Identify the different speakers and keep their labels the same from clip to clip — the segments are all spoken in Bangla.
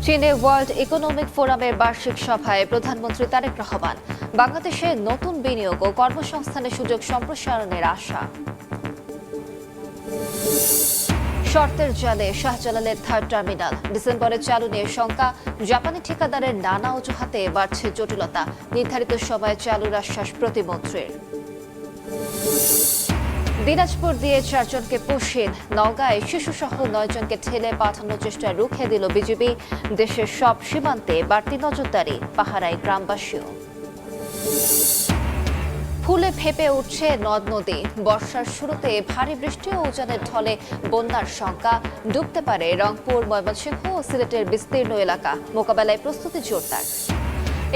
Speaker 1: চীনে ওয়ার্ল্ড ইকোনমিক ফোরামের বার্ষিক সভায় প্রধানমন্ত্রী তারেক রহমান বাংলাদেশে নতুন বিনিয়োগ ও কর্মসংস্থানের সুযোগ সম্প্রসারণের আশা। শর্তের জালে শাহজালালের থার্ড টার্মিনাল ডিসেম্বরে চালু নিয়ে শঙ্কা, জাপানি ঠিকাদারের নানা অজুহাতে বাড়ছে জটিলতা, নির্ধারিত সময়ে চালুর আশ্বাস প্রতিমন্ত্রীর। দিনাজপুর দিয়ে 4 জনকে পুশিন, নওগাঁয় শিশুসহ 9 জনকে ঠেলে পাঠানোর চেষ্টা রুখে দিল বিজিবি। দেশের সব সীমান্তে বাড়তি নজরদারি, পাহারায় গ্রামবাসীও। ফুলে ফেপে উঠছে নদ নদী, বর্ষার শুরুতে ভারী বৃষ্টি ও উজানের ঢলে বন্যার শঙ্কা, ডুবতে পারে রংপুর, ময়মনসিংহ ও সিলেটের বিস্তীর্ণ এলাকা, মোকাবেলায় প্রস্তুতি জোরদার।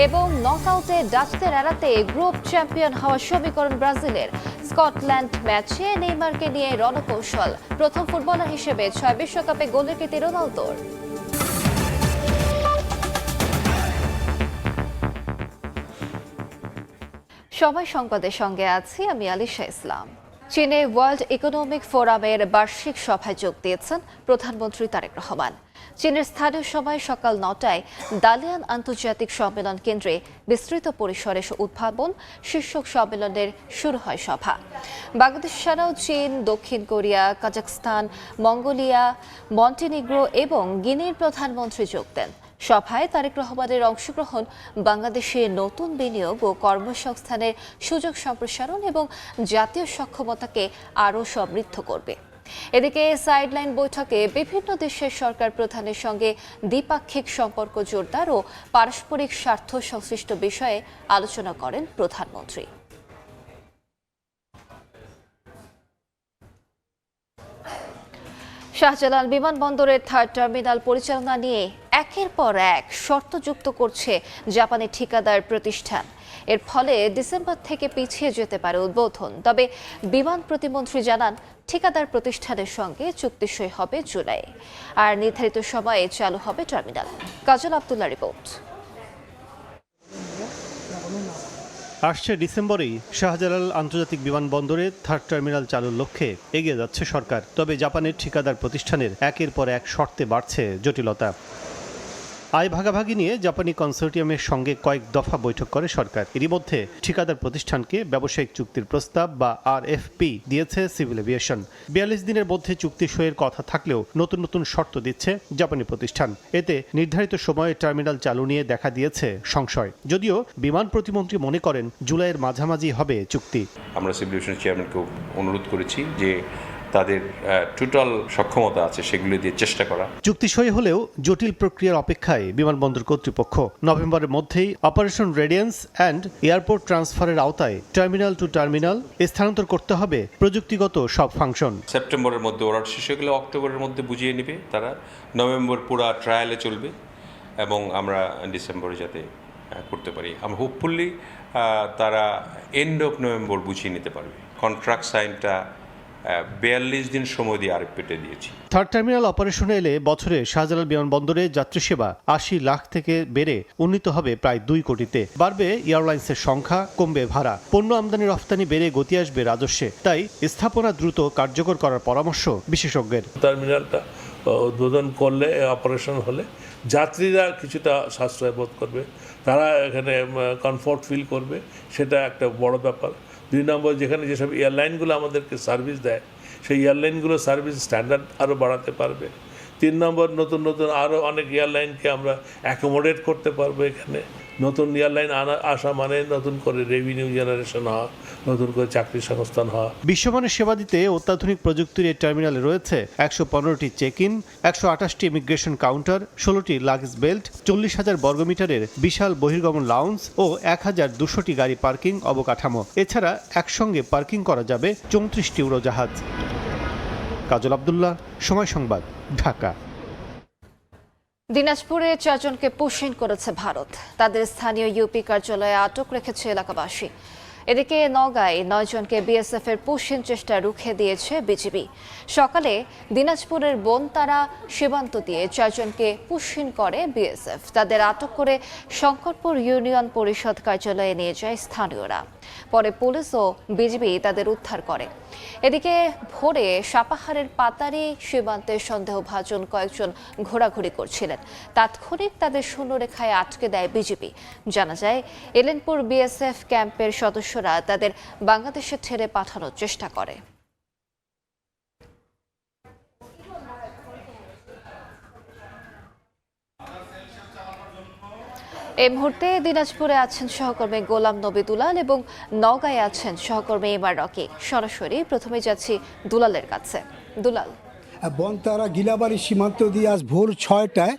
Speaker 1: এবং নকআউটে ডাচদের এড়াতে গ্রুপ চ্যাম্পিয়ন হওয়ার সমীকরণ ব্রাজিলের। স্কটল্যান্ড ম্যাচে নেইমারকে নিয়ে রণকৌশল, প্রথম ফুটবলার হিসেবে 6 বিশ্বকাপে গোলের কীর্তি রোনালদোর। সময় সংবাদের সঙ্গে আছি আমি আলিশা ইসলাম। চীনে ওয়ার্ল্ড ইকোনমিক ফোরামের বার্ষিক সভায় যোগ দিয়েছেন প্রধানমন্ত্রী তারেক রহমান। চীনের স্থানীয় সময় সকাল 9টায় দালিয়ান আন্তর্জাতিক সম্মেলন কেন্দ্রে বিস্তৃত পরিসরে উদ্ভাবন শীর্ষক সম্মেলনের শুরু হয় সভা। বাংলাদেশ ছাড়াও চীন, দক্ষিণ কোরিয়া, কাজাখস্তান, মঙ্গোলিয়া, মন্টিনিগ্রো এবং গিনির প্রধানমন্ত্রী যোগ দেন। সভায় তারেক রহমানের অংশগ্রহণ বাংলাদেশে নতুন বিনিয়োগ ও কর্মসংস্থানের সুযোগ সম্প্রসারণ এবং জাতীয় সক্ষমতাকে আরও সমৃদ্ধ করবে। এদিকে সাইডলাইন বৈঠকে বিভিন্ন দেশের সরকার প্রধানের সঙ্গে দ্বিপাক্ষিক সম্পর্ক জোরদার ও পারস্পরিক স্বার্থ সংশ্লিষ্ট বিষয়ে আলোচনা করেন প্রধানমন্ত্রী। শাহজালাল বিমানবন্দরের থার্ড টার্মিনাল পরিচালনা নিয়ে একের পর এক শর্ত যুক্ত করছে জাপানি ঠিকাদার প্রতিষ্ঠান। এর ফলে ডিসেম্বর থেকে পিছিয়ে যেতে পারে উদ্বোধন। তবে বিমান প্রতিমন্ত্রী জানান, ঠিকাদার প্রতিষ্ঠানের সঙ্গে চুক্তি সই হবে জুলাই, আর নির্ধারিত সময়ে চালু হবে টার্মিনাল। কাজল আব্দুল্লাহ রিপোর্ট।
Speaker 2: আসছে ডিসেম্বরেই শাহজালাল আন্তর্জাতিক বিমানবন্দরে থার্ড টার্মিনাল চালুর লক্ষ্যে এগিয়ে যাচ্ছে সরকার। তবে জাপানের ঠিকাদার প্রতিষ্ঠানের একের পর এক শর্তে বাড়ছে জটিলতা। আয় ভাগাভাগি নিয়ে জাপানি কনসোর্টিয়ামের সঙ্গে কয়েক দফা বৈঠক করে সরকার। এরই মধ্যে ঠিকাদার প্রতিষ্ঠানকে ব্যবসায়িক চুক্তির প্রস্তাব বা RFP দিয়েছে সিভিল এভিয়েশন। 42 দিনের মধ্যে চুক্তি সইয়ের কথা থাকলেও নতুন নতুন শর্ত দিচ্ছে জাপানি প্রতিষ্ঠান। এতে নির্ধারিত সময়ে টার্মিনাল চালু নিয়ে দেখা দিয়েছে সংশয়। যদিও বিমান প্রতিমন্ত্রী মনে করেন জুলাইয়ের মাঝামাঝি হবে চুক্তি।
Speaker 3: আমরা সিভিল এভিয়েশন চেয়ারম্যানকেও অনুরোধ করেছি যে তাদের টোটাল সক্ষমতা আছে সেগুলো দিয়ে চেষ্টা করা।
Speaker 2: চুক্তি সই হলেও জটিল প্রক্রিয়ার অপেক্ষায় বিমানবন্দর কর্তৃপক্ষ। নভেম্বরের মধ্যেই অপারেশন রেডিয়েন্স অ্যান্ড এয়ারপোর্ট ট্রান্সফারের আওতায় টার্মিনাল টু টার্মিনাল স্থানান্তর করতে হবে প্রযুক্তিগত সব ফাংশন।
Speaker 3: সেপ্টেম্বরের মধ্যে ওরা শেষ হয়ে গেলে অক্টোবরের মধ্যে বুঝিয়ে নেবে তারা। নভেম্বর পুরা ট্রায়ালে চলবে এবং আমরা ডিসেম্বরে যাতে করতে পারি। আমরা হোপফুলি তারা এন্ড অফ নভেম্বর বুঝিয়ে নিতে পারবে। কন্ট্রাক্ট সাইনটা 42 দিন সময় দিয়ে আরপিতে দিয়েছি।
Speaker 2: থার্ড টার্মিনাল অপারেশনে এলে বছরে শাহজালাল বিমানবন্দরে যাত্রী সেবা 80 লাখ থেকে বেড়ে উন্নীত হবে প্রায় 2 কোটিতে। বাড়বে এয়ারলাইন্সের সংখ্যা, কমবে ভাড়া, পণ্য আমদানি রফতানি বেড়ে গতি আসবে রাজস্বে। তাই স্থাপনা দ্রুত কার্যকর করার পরামর্শ বিশেষজ্ঞের।
Speaker 4: টার্মিনালটা উদ্বোধন করলে, অপারেশন হলে যাত্রীরা কিছুটা সাশ্রয় বোধ করবে, তারা এখানে কমফোর্ট ফিল করবে, সেটা একটা বড় ব্যাপার। 2 নম্বর, যেখানে যেসব এয়ারলাইনগুলো আমাদেরকে সার্ভিস দেয় সেই এয়ারলাইনগুলো সার্ভিস স্ট্যান্ডার্ড আরও বাড়াতে পারবে। 3 নম্বর, নতুন নতুন আরও অনেক এয়ারলাইনকে আমরা অ্যাকোমোডেট করতে পারবো এখানে। নতুন এয়ারলাইন আসা মানে নতুন করে রেভিনিউ জেনারেশন হওয়া, নতুন করে চাকরি সংস্থান হওয়া।
Speaker 2: বিশ্বমানের সেবা দিতে অত্যাধুনিক প্রযুক্তির এই টার্মিনালে রয়েছে 115টি চেক ইন, 128টি ইমিগ্রেশন কাউন্টার, 16টি লাগেজ বেল্ট, 40,000 বর্গমিটারের বিশাল বহির্গমন লাউঞ্জ ও 1200টি গাড়ি পার্কিং অবকাঠামো। এছাড়া একসঙ্গে পার্কিং করা যাবে 34টি উড়োজাহাজ। কাজল আব্দুল্লাহ, সময় সংবাদ, ঢাকা।
Speaker 1: দিনাজপুরে 4 জনকে পুশিন করেছে ভারত। তাদের স্থানীয় ইউপি কার্যালয়ে আটক রেখেছে এলাকাবাসী। এদিকে নওগাঁয় 9 জনকে বিএসএফ এর পুশিন চেষ্টা রুখে দিয়েছে বিজিবি। সকালে দিনাজপুরের বনতারা সীমান্ত দিয়ে 4 জনকে পুশিন করে বিএসএফ। তাদের আটক করে শঙ্করপুর ইউনিয়ন পরিষদ কার্যালয়ে নিয়ে যায় স্থানীয়রা। পরে পুলিশ ও বিজিবি তাদের উদ্ধার করে। এদিকে ভোরে সাপাহারের পাতারি সীমান্তে সন্দেহভাজন কয়েকজন ঘোরাঘুরি করছিলেন। তাৎক্ষণিক তাদের শূন্যরেখায় আটকে দেয় বিজিবি। জানা যায়, এলেনপুর বিএসএফ ক্যাম্পের সদস্যরা তাদের বাংলাদেশে ছেড়ে পাঠানোর চেষ্টা করে। এই মুহূর্তে দিনাজপুরে আছেন সহকর্মী গোলাম নবী দুলাল এবং নওগাঁয় আছেন সহকর্মী এমআর রকি। সরাসরি প্রথমে যাচ্ছি দুলালের কাছে। দুলাল,
Speaker 5: বনতারা গিলাবাড়ি সীমান্ত দিয়ে আজ ভোর 6টায়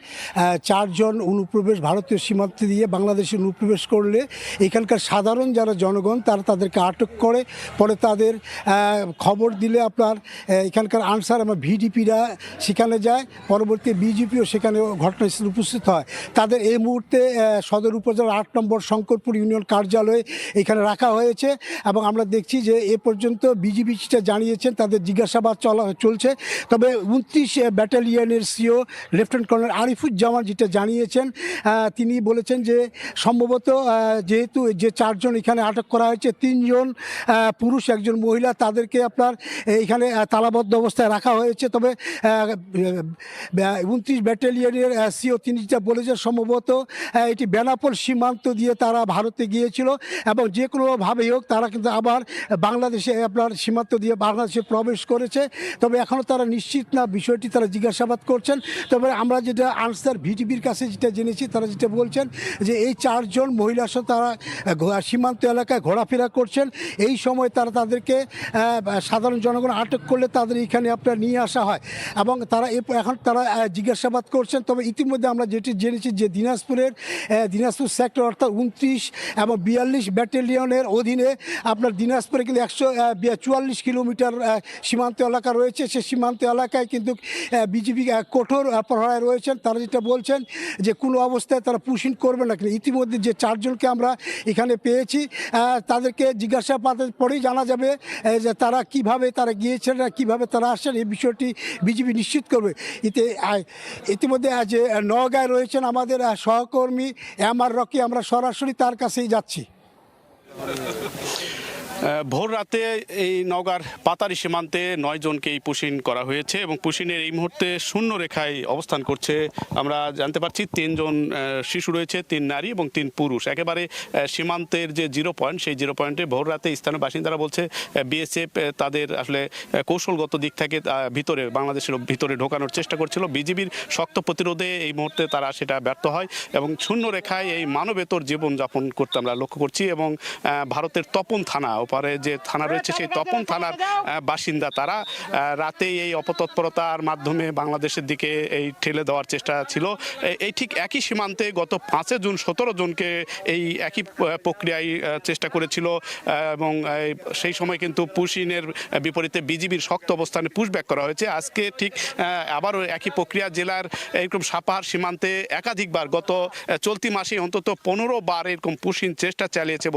Speaker 5: 4 জন অনুপ্রবেশ ভারতীয় সীমান্ত দিয়ে বাংলাদেশে অনুপ্রবেশ করলে এখানকার সাধারণ যারা জনগণ তারা তাদেরকে আটক করে। পরে তাদের খবর দিলে আপনার এখানকার আনসার এবং ভিডিপিরা সেখানে যায়। পরবর্তী বিজিপিও সেখানে ঘটনাস্থলে উপস্থিত হয়। তাদের এই মুহূর্তে সদর উপজেলার 8 নম্বর শঙ্করপুর ইউনিয়ন কার্যালয়ে এখানে রাখা হয়েছে এবং আমরা দেখছি যে এ পর্যন্ত বিজিবি যেটা জানিয়েছেন তাদের জিজ্ঞাসাবাদ চলছে। তবে 29 ব্যাটালিয়নের সিও লেফটেন্যান্ট কর্নেল আরিফুজ্জামান যেটা জানিয়েছেন, তিনি বলেছেন যে সম্ভবত যেহেতু যে 4 জন এখানে আটক করা হয়েছে, 3 জন পুরুষ 1 জন মহিলা, তাদেরকে আপনার এখানে তালাবদ্ধ অবস্থায় রাখা হয়েছে। তবে 29 ব্যাটালিয়নের সিও তিনি যেটা বলেছেন সম্ভবত এটি বেনাপোল সীমান্ত দিয়ে তারা ভারতে গিয়েছিল এবং যে কোনোভাবেই হোক তারা কিন্তু আবার বাংলাদেশে আপনার সীমান্ত দিয়ে বাংলাদেশে প্রবেশ করেছে। তবে এখনও তারা নিশ্চিত না, বিষয়টি তারা জিজ্ঞাসাবাদ করছেন। তবে আমরা যেটা আনসার ভিটিভির কাছে যেটা জেনেছি, তারা যেটা বলছেন যে এই 4 জন মহিলার সাথে তারা সীমান্ত এলাকায় ঘোরাফেরা করছেন। এই সময় তাদেরকে সাধারণ জনগণ আটক করলে তাদের এখানে আপনার নিয়ে আসা হয় এবং তারা এখন তারা জিজ্ঞাসাবাদ করছেন। তবে ইতিমধ্যে আমরা যেটি জেনেছি যে দিনাজপুর সেক্টর অর্থাৎ 29 এবং 42 ব্যাটালিয়নের অধীনে আপনার দিনাজপুরে কিন্তু 144 কিলোমিটার সীমান্ত এলাকা রয়েছে। সে সীমান্ত এলাকায় কিন্তু বিজিবি কঠোর প্রহরায় রয়েছেন। তারা যেটা বলছেন যে কোনো অবস্থায় তারা পুশিং করবে না। কিন্তু ইতিমধ্যে যে 4 জনকে আমরা এখানে পেয়েছি তাদেরকে জিজ্ঞাসাবাদের পরেই জানা যাবে যে তারা কিভাবে তারা গিয়েছেন, কিভাবে তারা আসছেন, এই বিষয়টি বিজিবি নিশ্চিত করবে। ইতিমধ্যে যে নওগাঁয় রয়েছেন আমাদের সহকর্মী এমআর রকি, আমরা সরাসরি তার কাছেই যাচ্ছি।
Speaker 6: ভোর রাতে এই নওগাঁর পাতারি সীমান্তে 9 জনকেই পুশিন করা হয়েছে এবং পুশিনের এই মুহূর্তে শূন্য রেখায় অবস্থান করছে। আমরা জানতে পারছি 3 জন শিশু রয়েছে, 3 নারী এবং 3 পুরুষ। একেবারে সীমান্তের যে 0 পয়েন্ট, সেই 0 পয়েন্টে ভোর রাতে স্থানীয় বাসিন্দারা বলছে বিএসএফ তাদের আসলে কৌশলগত দিক থেকে ভিতরে বাংলাদেশের ভিতরে ঢোকানোর চেষ্টা করছিল। বিজিবির শক্ত প্রতিরোধে এই মুহূর্তে তারা সেটা ব্যর্থ হয় এবং শূন্য রেখায় এই মানবেতর জীবনযাপন করতে আমরা লক্ষ্য করছি। এবং ভারতের তপন থানা পারে যে থানা রয়েছে, সেই তপন থানার বাসিন্দা তারা রাতেই এই অপতৎপরতার মাধ্যমে বাংলাদেশের দিকে এই ঠেলে দেওয়ার চেষ্টা ছিল। এই ঠিক একই সীমান্তে গত 5 জুন 17 জনকে এই একই প্রক্রিয়ায় চেষ্টা করেছিল এবং সেই সময় কিন্তু পুশিনের বিপরীতে বিজিবির শক্ত অবস্থানে পুশব্যাক করা হয়েছে। আজকে ঠিক আবারও একই প্রক্রিয়া জেলার এরকম সাপাহার সীমান্তে একাধিকবার গত চলতি মাসে অন্তত 15 বার এরকম পুশিন চেষ্টা চালিয়েছে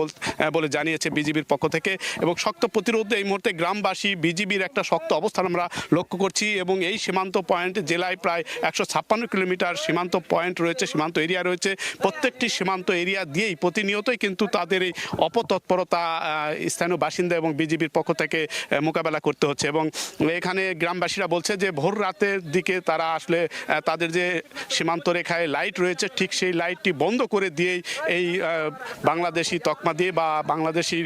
Speaker 6: বলে জানিয়েছে বিজিবির পক্ষ থেকে। এবং শক্ত প্রতিরোধে এই মুহূর্তে গ্রামবাসী বিজিবির একটা শক্ত অবস্থান আমরা লক্ষ্য করছি। এবং এই সীমান্ত পয়েন্ট জেলায় প্রায় 156 কিলোমিটার সীমান্ত পয়েন্ট রয়েছে, সীমান্ত এরিয়া রয়েছে। প্রত্যেকটি সীমান্ত এরিয়া দিয়েই প্রতিনিয়তই কিন্তু তাদের এই অপতৎপরতা স্থানীয় বাসিন্দা এবং বিজিবির পক্ষ থেকে মোকাবেলা করতে হচ্ছে। এবং এখানে গ্রামবাসীরা বলছে যে ভোর রাতের দিকে তারা আসলে তাদের যে সীমান্ত রেখায় লাইট রয়েছে ঠিক সেই লাইটটি বন্ধ করে দিয়েই এই বাংলাদেশি তকমা দিয়ে বা বাংলাদেশি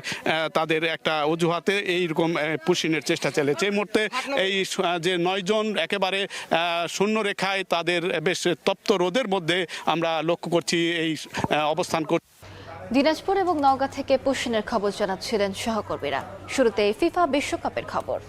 Speaker 6: তাদের একটা অজুহাতে এইরকম পুশিনের চেষ্টা চলেছে। এই মুহূর্তে এই যে 9 জন একেবারে শূন্য রেখায় তাদের বেশ তপ্ত রোদের মধ্যে আমরা লক্ষ্য করছি এই অবস্থান করছি।
Speaker 1: দিনাজপুর এবং নওগাঁ থেকে পুশিনের খবর জানাচ্ছিলেন সহকর্মীরা। শুরুতে ফিফা বিশ্বকাপের খবর।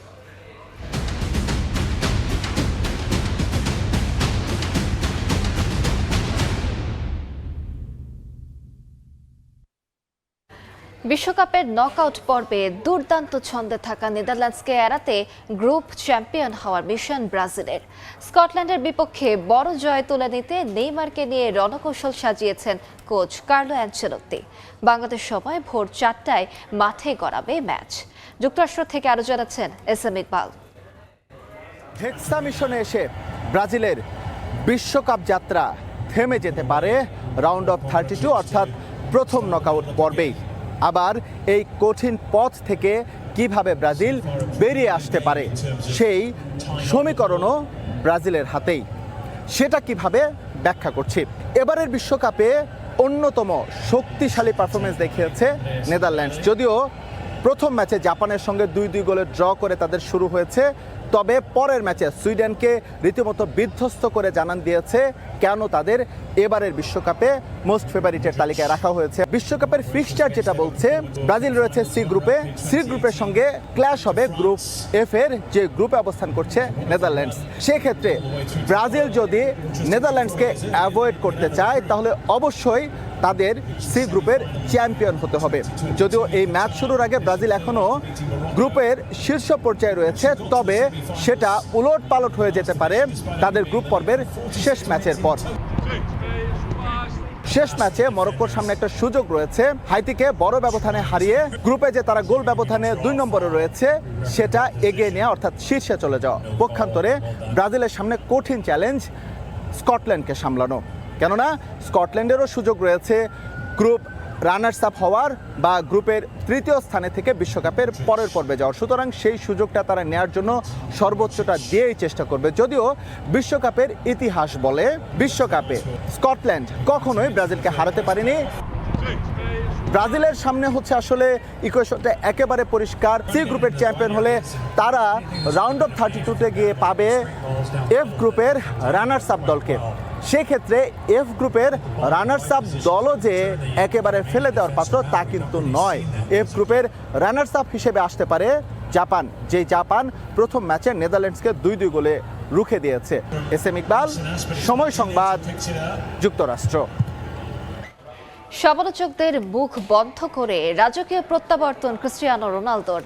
Speaker 1: বিশ্বকাপের নকআউট পর্বে দুর্দান্ত ছন্দে থাকা নেদারল্যান্ডসকে এড়াতে গ্রুপ চ্যাম্পিয়ন হওয়ার মিশন ব্রাজিলের। স্কটল্যান্ডের বিপক্ষে বড় জয় তুলে নিতে নেইমারকে নিয়ে রণকৌশল সাজিয়েছেন কোচ কার্লো অ্যানচেলোত্তি। বাংলাদেশ সময় ভোর 4টায় মাঠে গড়াবে ম্যাচ। যুক্তরাষ্ট্র থেকে আরো জানাচ্ছেন এসএম ইকবাল।
Speaker 7: হেক্সা মিশনে এসে ব্রাজিলের বিশ্বকাপ যাত্রা থেমে যেতে পারে রাউন্ড অফ 32 অর্থাৎ প্রথম নকআউট পর্বেই। আবার এই কঠিন পথ থেকে কিভাবে ব্রাজিল বেরিয়ে আসতে পারে সেই সমীকরণও ব্রাজিলের হাতেই। সেটা কিভাবে ব্যাখ্যা করছি। এবারের বিশ্বকাপে অন্যতম শক্তিশালী পারফরমেন্স দেখিয়েছে নেদারল্যান্ডস। যদিও প্রথম ম্যাচে জাপানের সঙ্গে 2-2 গোলে ড্র করে তাদের শুরু হয়েছে, তবে পরের ম্যাচে সুইডেনকে রীতিমতো বিধ্বস্ত করে জানান দিয়েছে কেন তাদের এবারের বিশ্বকাপে মোস্ট ফেভারিটের তালিকায় রাখা হয়েছে। বিশ্বকাপের ফিক্সচার যেটা বলছে ব্রাজিল রয়েছে সি গ্রুপের সঙ্গে ক্ল্যাশ হবে গ্রুপ এফ এর, যে গ্রুপে অবস্থান করছে নেদারল্যান্ডস। সেক্ষেত্রে ব্রাজিল যদি নেদারল্যান্ডসকে অ্যাভয়েড করতে চায় তাহলে অবশ্যই তাদের সি গ্রুপের চ্যাম্পিয়ন হতে হবে। যদিও এই ম্যাচ শুরুর আগে ব্রাজিল এখনও গ্রুপের শীর্ষ পর্যায়ে রয়েছে, তবে সেটা উলটপালট হয়ে যেতে পারে তাদের গ্রুপ পর্বের শেষ ম্যাচের পর। শেষ ম্যাচে মরক্কোর সামনে একটা সুযোগ রয়েছে হাইতিকে বড় ব্যবধানে হারিয়ে গ্রুপে যে তারা গোল ব্যবধানে 2 নম্বরে রয়েছে সেটা এগিয়ে নেওয়া, অর্থাৎ শীর্ষে চলে যাওয়া। পক্ষান্তরে ব্রাজিলের সামনে কঠিন চ্যালেঞ্জ স্কটল্যান্ডকে সামলানো, কেননা স্কটল্যান্ডেরও সুযোগ রয়েছে গ্রুপ রানার্স আপ হওয়ার বা গ্রুপের তৃতীয় স্থানে থেকে বিশ্বকাপের পরের পর্বে যাওয়ার। সুতরাং সেই সুযোগটা তারা নেওয়ার জন্য সর্বোচ্চটা দিয়েই চেষ্টা করবে। যদিও বিশ্বকাপের ইতিহাস বলে বিশ্বকাপে স্কটল্যান্ড কখনোই ব্রাজিলকে হারাতে পারেনি। ব্রাজিলের সামনে হচ্ছে আসলে ইকুয়েশনটা একেবারে পরিষ্কার। সি গ্রুপের চ্যাম্পিয়ন হলে তারা রাউন্ড অফ 32-তে গিয়ে পাবে এফ গ্রুপের রানার্স আপ দলকে। সেক্ষেত্রে এফ গ্রুপের রানার্স আপ দলও যে একেবারে ফেলে দেওয়ার পাত্র তা কিন্তু নয়। এফ গ্রুপের রানার্স আপ হিসেবে আসতে পারে জাপান, যে জাপান প্রথম ম্যাচে নেদারল্যান্ডসকে 2-2 গোলে রুখে দিয়েছে। এস এম ইকবাল, সময় সংবাদ, যুক্তরাষ্ট্র।
Speaker 1: সমালোচকদের মুখ বন্ধ করে রাজকীয় প্রত্যাবর্তন ক্রিস্টিয়ানো রোনালদোর।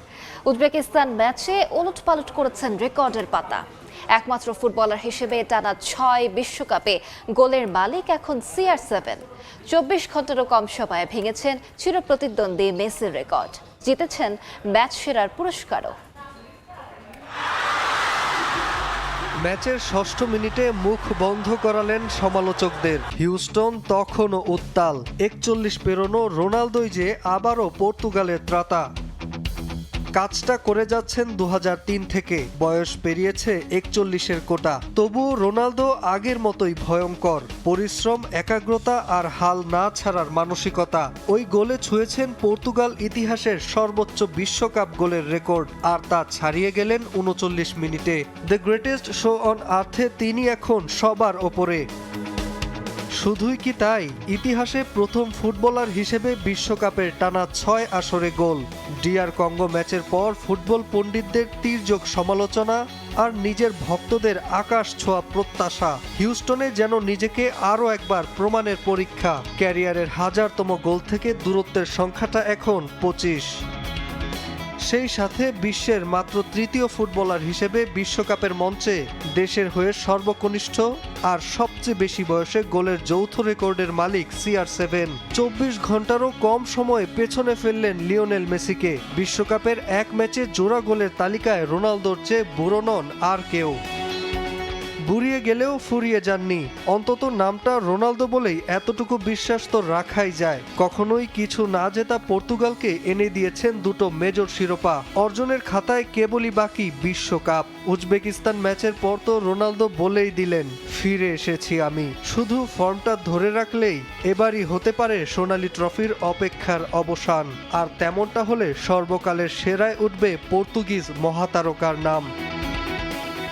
Speaker 1: উজবেকিস্তান ম্যাচে ওলটপালট করেছেন রেকর্ডের পাতা। একমাত্র ফুটবলার হিসেবে টানা 6 বিশ্বকাপে গোলের মালিক এখন CR7। 24 ঘন্টারও কম সময়ে ভেঙেছেন চিরপ্রতিদ্বন্দ্বী মেসির রেকর্ড, জিতেছেন ম্যাচ সেরার পুরস্কারও।
Speaker 8: ম্যাচের 6ষ্ঠ মিনিটে মুখ বন্ধ করালেন সমালোচকদের। হিউস্টন তখনও উত্তাল। 41 পেরোনো রোনালদোই যে আবারও পর্তুগালের ত্রাতা। কাজটা করে যাচ্ছেন 2003 থেকে, বয়স পেরিয়েছে 41-এর কোটা। তবুও রোনালদো আগের মতোই ভয়ঙ্কর। পরিশ্রম, একাগ্রতা আর হাল না ছাড়ার মানসিকতা। ওই গোলে ছুঁয়েছেন পর্তুগাল ইতিহাসের সর্বোচ্চ বিশ্বকাপ গোলের রেকর্ড, আর তা ছাড়িয়ে গেলেন 39 মিনিটে। দ্য গ্রেটেস্ট শো অন আর্থে তিনি এখন সবার ওপরে। শুধুই কি তাই, ইতিহাসে প্রথম ফুটবলার হিসেবে বিশ্বকাপের টানা 6 আসরে গোল। ডিআর কঙ্গো ম্যাচের পর ফুটবল পণ্ডিতদের তীর্যক সমালোচনা আর নিজের ভক্তদের আকাশ ছোঁয়া প্রত্যাশা। হিউস্টনে যেন নিজেকে আরও একবার প্রমাণের পরীক্ষা। ক্যারিয়ারের 1000তম গোল থেকে দূরত্বের সংখ্যাটা এখন 25। সেই সাথে বিশ্বের মাত্র তৃতীয় ফুটবলার হিসেবে বিশ্বকাপের মঞ্চে দেশের হয়ে সর্বকনিষ্ঠ আর সবচেয়ে বেশি বয়সে গোলের যৌথ রেকর্ডের মালিক CR7। 24 ঘন্টারও কম সময়ে পেছনে ফেললেন লিওনেল মেসিকে। বিশ্বকাপের এক ম্যাচে জোড়া গোলের তালিকায় রোনালদোর চেয়ে বুড়ো নন আর কেউ। বুড়িয়ে গেলেও ফুরিয়ে যাননি। অন্তত নামটা রোনালদো বলেই এতটুকু বিশ্বাস তো রাখাই যায়। কখনোই কিছু না জেতা পর্তুগালকে এনে দিয়েছেন 2টো মেজর শিরোপা। অর্জনের খাতায় কেবলই বাকি বিশ্বকাপ। উজবেকিস্তান ম্যাচের পর তো রোনালদো বলেই দিলেন, ফিরে এসেছি আমি। শুধু ফর্মটা ধরে রাখলেই এবারই হতে পারে সোনালী ট্রফির অপেক্ষার অবসান। আর তেমনটা হলে সর্বকালের সেরায় উঠবে পর্তুগিজ মহাতারকার নাম।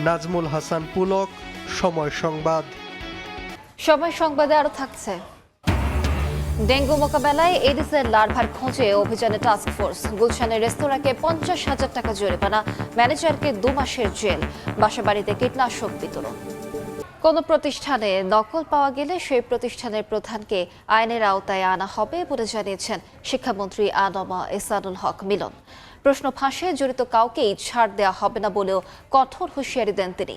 Speaker 8: নাজমুল হাসান পুলক, সময় সংবাদ।
Speaker 1: সময় সংবাদে আরো থাকছে, ডেঙ্গু মোকাবেলায় এডিসের লার্ভার খোঁজে অভিযানে টাস্কফোর্স। গুলশানের রেস্তোরাঁকে 50,000 টাকা জরিমানা, ম্যানেজারকে 2 মাসের জেল, বাসাবাড়িতে কীটনাশক বিতরণ। কোন প্রতিষ্ঠানে নকল পাওয়া গেলে সেই প্রতিষ্ঠানের প্রধানকে আইনের আওতায় আনা হবে বলে জানিয়েছেন শিক্ষামন্ত্রী আ.ন.মা এহসানুল হক মিলন। প্রশ্ন ফাঁসে জড়িত কাউকেই ছাড় দেওয়া হবে না বলেও কঠোর হুঁশিয়ারি দেন তিনি।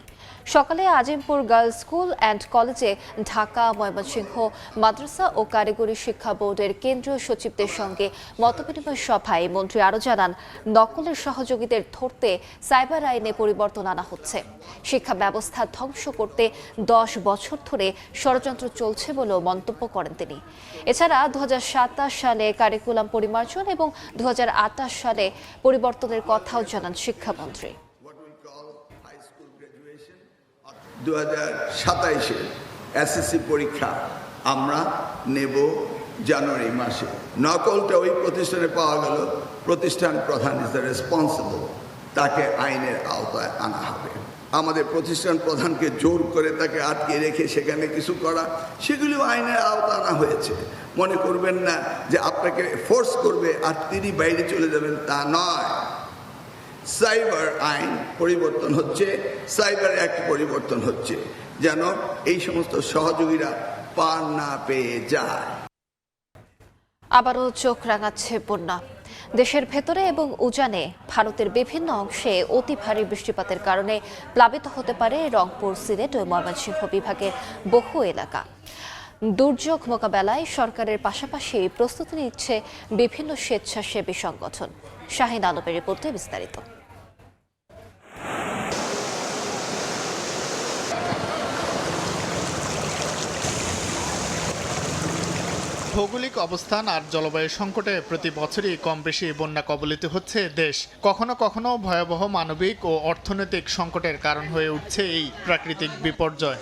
Speaker 1: সকালে আজিমপুর গার্লস স্কুল অ্যান্ড কলেজে ঢাকা, ময়মনসিংহ মাদ্রাসা ও কারিগরি শিক্ষা বোর্ডের কেন্দ্রীয় সচিবদের সঙ্গে মতবিনিময় সভায় মন্ত্রী আরও জানান, নকলের সহযোগীদের ধরতে সাইবার আইনে পরিবর্তন আনা হচ্ছে। শিক্ষা ব্যবস্থা ধ্বংস করতে 10 বছর ধরে ষড়যন্ত্র চলছে বলেও মন্তব্য করেন তিনি। এছাড়া 2027 সালে কারিকুলাম পরিমার্জন এবং 2028 সালে পরিবর্তনের কথাও জানান শিক্ষামন্ত্রী।
Speaker 9: 2027-এর এসএসসি পরীক্ষা আমরা নেব জানুয়ারি মাসে। নকলটা ওই প্রতিষ্ঠানে পাওয়া গেল, প্রতিষ্ঠান প্রধান ইজ দ্য রেসপন্সিবল, তাকে আইনের আওতায় আনা হবে। আমাদের প্রতিষ্ঠান প্রধানকে জোর করে তাকে আটকে রেখে সেখানে কিছু করা, সেগুলিও আইনের আওতায় আনা হয়েছে। মনে করবেন না যে আপনাকে ফোর্স করবে আর তিনি বাইরে চলে যাবেন, তা নয়। সাইবার আইন পরিবর্তন হচ্ছে, সাইবার অ্যাক্ট পরিবর্তন হচ্ছে, যেন এই সমস্ত সহযোগীরা পার না পেয়ে যায়।
Speaker 1: আবারও চোখ রাঙাচ্ছে বন্যা। দেশের ভেতরে এবং উজানে ভারতের বিভিন্ন অংশে অতি ভারী বৃষ্টিপাতের কারণে প্লাবিত হতে পারে রংপুর, সিলেট ও ময়মনসিংহ বিভাগের বহু এলাকা। দুর্যোগ মোকাবেলায় সরকারের পাশাপাশি প্রস্তুতি নিচ্ছে বিভিন্ন স্বেচ্ছাসেবী সংগঠন। শাহিন আলমের রিপোর্টে বিস্তারিত।
Speaker 10: ভৌগোলিক অবস্থান আর জলবায়ু সংকটে প্রতি বছরই কম বেশি বন্যা কবলিত হচ্ছে দেশ। কখনো কখনো ভয়াবহ মানবিক ও অর্থনৈতিক সংকটের কারণ হয়ে উঠছে এই প্রাকৃতিক বিপর্যয়।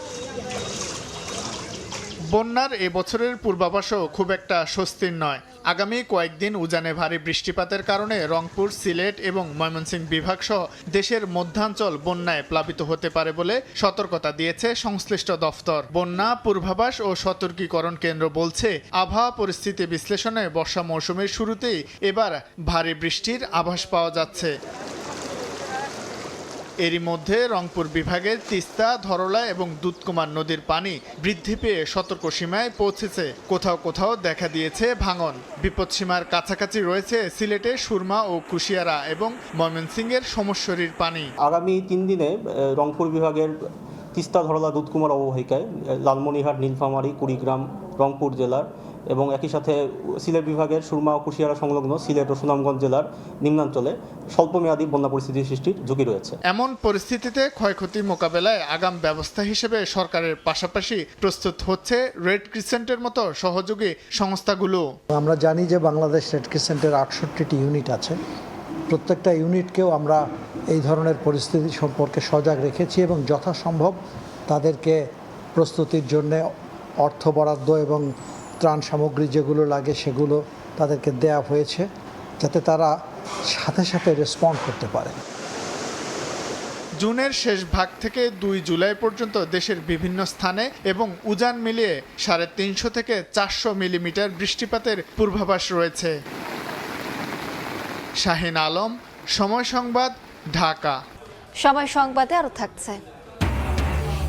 Speaker 10: বন্যার এবছরের পূর্বাভাসও খুব একটা স্বস্তির নয়। আগামী কয়েকদিন উজানে ভারী বৃষ্টিপাতের কারণে রংপুর, সিলেট এবং ময়মনসিংহ বিভাগ সহ দেশের মধ্যাঞ্চল বন্যায় প্লাবিত হতে পারে বলে সতর্কতা দিয়েছে সংশ্লিষ্ট দফতর। বন্যা পূর্বাভাস ও সতর্কীকরণ কেন্দ্র বলছে, আবহাওয়া পরিস্থিতি বিশ্লেষণে বর্ষা মৌসুমের শুরুতেই এবার ভারী বৃষ্টির আভাস পাওয়া যাচ্ছে। এরই মধ্যে রংপুর বিভাগের তিস্তা, ধরলা এবং দুধকুমার নদীর পানি বৃদ্ধি পেয়ে সতর্ক সীমায় পৌঁছেছে। কোথাও কোথাও দেখা দিয়েছে ভাঙন। বিপদসীমার কাছাকাছি রয়েছে সিলেটের সুরমা ও কুশিয়ারা এবং ময়মনসিংহের সমস্বরীর পানি।
Speaker 11: আগামী 3 দিনে রংপুর বিভাগের তিস্তা, ধরলা, দুধকুমার অববাহিকায় লালমনিরহাট, নীলফামারী, কুড়িগ্রাম, রংপুর জেলার এবং একই সাথে সিলেট বিভাগের সুরমা ও কুশিয়ারা সংলগ্ন সিলেট ও সুনামগঞ্জ জেলার নিম্নাঞ্চলে স্বল্পমেয়াদী বন্যা পরিস্থিতি সৃষ্টির ঝুঁকি রয়েছে।
Speaker 10: এমন পরিস্থিতিতে ক্ষয়ক্ষতি মোকাবেলায় আগাম ব্যবস্থা হিসেবে সরকারের পাশাপাশি প্রস্তুত হচ্ছে রেড ক্রিসেন্টের মতো সহযোগী সংস্থাগুলো।
Speaker 12: আমরা জানি যে বাংলাদেশ রেড ক্রিসেন্টের 68টি ইউনিট আছে। প্রত্যেকটা ইউনিটকেও আমরা এই ধরনের পরিস্থিতি সম্পর্কে সজাগ রেখেছি এবং যথাসম্ভব তাদেরকে প্রস্তুতির জন্য অর্থ বরাদ্দ এবং ত্রাণ সামগ্রী যেগুলো লাগে সেগুলো তাদেরকে দেয়া হয়েছে, যাতে তারা সাথে সাথে রেসপন্ড করতে পারে।
Speaker 10: জুনের শেষ ভাগ থেকে 2 জুলাই পর্যন্ত দেশের বিভিন্ন স্থানে এবং উজান মিলিয়ে 350 থেকে 400 মিলিমিটার বৃষ্টিপাতের পূর্বাভাস রয়েছে। শাহিন আলম, সময় সংবাদ, ঢাকা।
Speaker 1: সময় সংবাদে আরও থাকছে,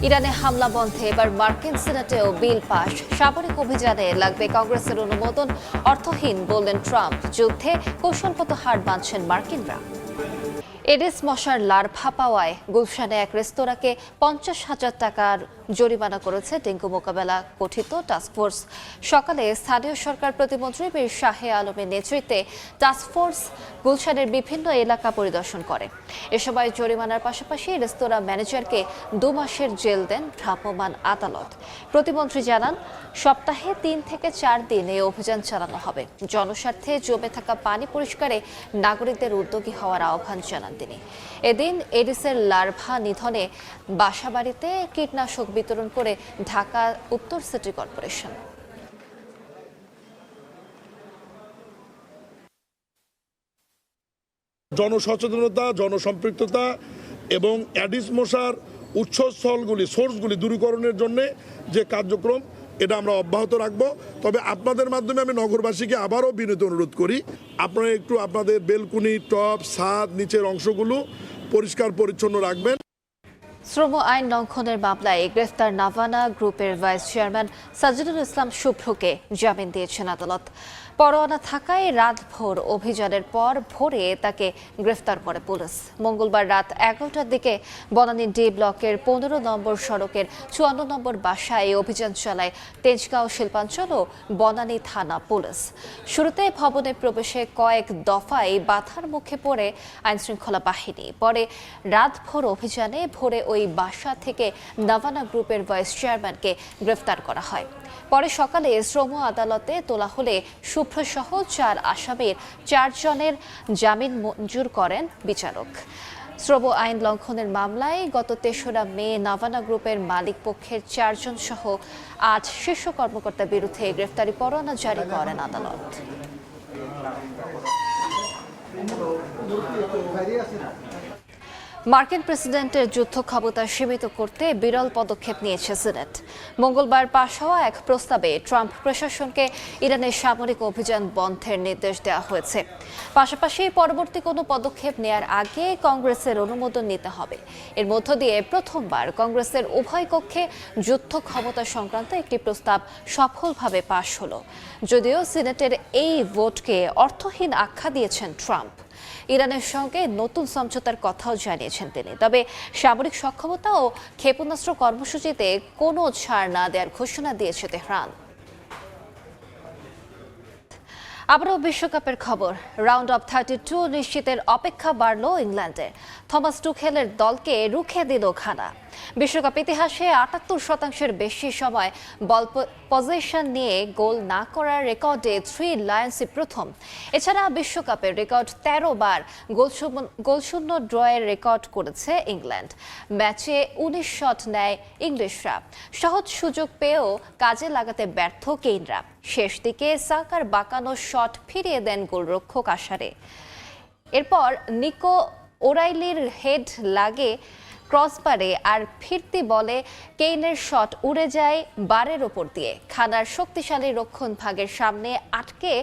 Speaker 1: ইরানে হামলা বন্ধে এবার মার্কিন সিনেটেও বিল পাশ। সামরিক অভিযানে লাগবে কংগ্রেসের অনুমোদন, অর্থহীন বললেন ট্রাম্প। যুদ্ধে কৌশলগত হার বাঁধছেন মার্কিনরা। এডিস মশার লার্ভা পাওয়ায় গুলশানে এক রেস্তোরাঁকে 50,000 টাকার জরিমানা করেছে ডেঙ্গু মোকাবেলা গঠিত টাস্কফোর্স। সকালে স্থানীয় সরকার প্রতিমন্ত্রী বীর শাহে আলমের নেতৃত্বে টাস্কফোর্স গুলশানের বিভিন্ন এলাকা পরিদর্শন করে। এ সময় জরিমানার পাশাপাশি রেস্তোরাঁ ম্যানেজারকে 2 মাসের জেল দেন ভ্রাম্যমাণ আদালত। প্রতিমন্ত্রী জানান, সপ্তাহে 3 থেকে 4 দিন এই অভিযান চালানো হবে। জনস্বার্থে জমে থাকা পানি পরিষ্কারে নাগরিকদের উদ্যোগী হওয়ার আহ্বান জানান তিনি। এদিন এডিসের লার্ভা নিধনে বাসাবাড়িতে কীটনাশক বিতরণ করে ঢাকা উত্তর সিটি কর্পোরেশন।
Speaker 13: জনসচেতনতা, জনসম্পৃক্ততা এবং অ্যাডিস মশার উৎসস্থলগুলি, সোর্সগুলি দূরীকরণের জন্য যে কার্যক্রম, এটা আমরা অব্যাহত রাখবো। তবে আপনাদের মাধ্যমে আমি নগরবাসীকে আবারও বিনীত অনুরোধ করি, আপনারা একটু আপনাদের বেলকুনি, টপ, ছাদ, নিচের অংশগুলো পরিষ্কার পরিচ্ছন্ন রাখবেন।
Speaker 1: শ্রম আইন লঙ্ঘনের মামলায় গ্রেফতার নাভানা গ্রুপের ভাইস চেয়ারম্যান সাজিদুল ইসলাম শুভ্রকে জামিন দিয়েছেন আদালত। পরোয়ানা থাকায় রাতভর অভিযানের পর ভোরে তাকে গ্রেফতার করে পুলিশ। মঙ্গলবার রাত 11টার দিকে বনানী ডি ব্লকের 15 নম্বর সড়কের 54 নম্বর বাসায় অভিযান চালায় তেজগাঁও শিল্পাঞ্চল ও বনানী থানা পুলিশ। শুরুতে ভবনে প্রবেশে কয়েক দফায় বাধার মুখে পড়ে আইনশৃঙ্খলা বাহিনী। পরে রাতভর অভিযানে ভোরে ওই বাসা থেকে নাভানা গ্রুপের ভাইস চেয়ারম্যানকে গ্রেফতার করা হয়। পরে সকালে শ্রম আদালতে তোলা হলে শুভ্রসহ 4 আসামির 4 জনের জামিন মঞ্জুর করেন বিচারক। শ্রম আইন লঙ্ঘনের মামলায় গত 3রা মে নাভানা গ্রুপের মালিক পক্ষের 4 জন সহ 8 শীর্ষ কর্মকর্তার বিরুদ্ধে গ্রেফতারি পরোয়ানা জারি করেন আদালত। মার্কিন প্রেসিডেন্টের যুদ্ধ ক্ষমতা সীমিত করতে বিরল পদক্ষেপ নিয়েছে সিনেট। মঙ্গলবার পাশ হওয়া এক প্রস্তাবে ট্রাম্প প্রশাসনকে ইরানের সামরিক অভিযান বন্ধের নির্দেশ দেওয়া হয়েছে। পাশাপাশি পরবর্তী কোনো পদক্ষেপ নেয়ার আগে কংগ্রেসের অনুমোদন নিতে হবে। এর মধ্য দিয়ে প্রথমবার কংগ্রেসের উভয় কক্ষে যুদ্ধ ক্ষমতা সংক্রান্ত একটি প্রস্তাব সফলভাবে পাশ হলো। যদিও সিনেটের এই ভোটকে অর্থহীন আখ্যা দিয়েছেন ট্রাম্প। ইরানের সঙ্গে নতুন সমঝোতার কথাও জানিয়েছেন তিনি। তবে সামরিক সক্ষমতা ও ক্ষেপণাস্ত্র কর্মসূচিতে কোনো ছাড় না দেওয়ার ঘোষণা দিয়েছে তেহরান। আবারও বিশ্বকাপের খবর। রাউন্ড অফ 32 নিশ্চিতের অপেক্ষা বাড়ল ইংল্যান্ডের। থমাস টুখেলের দলকে রুখে দিল ঘানা। বিশ্বকাপ ইতিহাসে 78% বেশি সময় বল পজিশন নিয়ে গোল না করার রেকর্ডে 3 লায়ন্সই প্রথম। এছাড়া বিশ্বকাপের রেকর্ড 13 বার গোলশূন্য ড্রয়ের রেকর্ড করেছে ইংল্যান্ড। ম্যাচে 19 শট নেয় ইংলিশরা। সহজ সুযোগ পেয়েও কাজে লাগাতে ব্যর্থ কেইনরা। শেষ দিকে সাকার বাঁকানো শট ফিরিয়ে দেন গোলরক্ষক আশারে। এরপর নিকো ওরাইলির হেড লাগে ক্রসবারে, আর ফিরতি বলে কেইনের শট উড়ে যায় বারের ওপর দিয়ে। খানার শক্তিশালী রক্ষণ ভাগের সামনে আটকে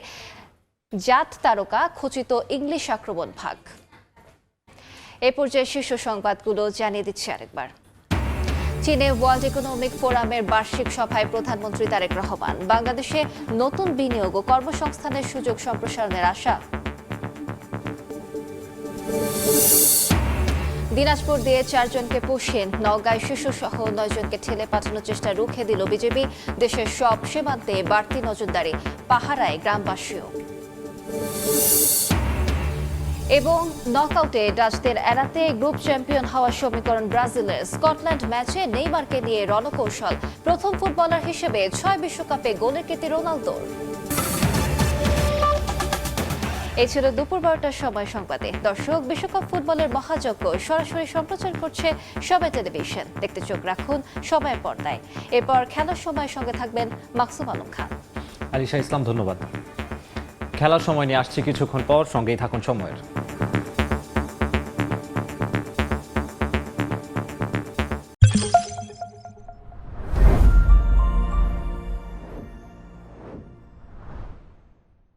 Speaker 1: জাত তারকা খচিত ইংলিশ আক্রমণ ভাগ। এ পর্যায়ে শীর্ষ সংবাদগুলো জানিয়ে দিচ্ছে আরেকবার। চীনে ওয়ার্ল্ড ইকোনমিক ফোরামের বার্ষিক সভায় প্রধানমন্ত্রী তারেক রহমান। বাংলাদেশে নতুন বিনিয়োগ ও কর্মসংস্থানের সুযোগ সম্প্রসারণের আশা। দিনাজপুর দিয়ে 4 জনকে পুষেন, নওগাঁয় শিশুসহ 9 জনকে ঠেলে পাঠানোর চেষ্টা রুখে দিল বিজেপি। দেশের সব সীমান্তে বাড়তি নজরদারি, পাহারায় গ্রামবাসীও। এবং নকআউটে ডাচদের এড়াতে গ্রুপ চ্যাম্পিয়ন হওয়ার সমীকরণ ব্রাজিলের। স্কটল্যান্ড ম্যাচে নেইমারকে নিয়ে রণকৌশল। প্রথম ফুটবলার হিসেবে 6 বিশ্বকাপে গোলের কীর্তি রোনালদোর। এই ছিল দুপুর 12টার সময় সংবাদে। দর্শক, বিশ্বকাপ ফুটবলের মহাযজ্ঞ সরাসরি সম্প্রচার করছে সবাই টেলিভিশন। দেখতে চোখ রাখুন সময়ের পর্দায়। এরপর খেলার সময়ের সঙ্গে থাকবেন মাকসুম আলম খান।
Speaker 14: আলিশা ইসলাম, ধন্যবাদ। খেলার সময় নিয়ে আসছি কিছুক্ষণ পর, সঙ্গেই থাকুন সময়ের।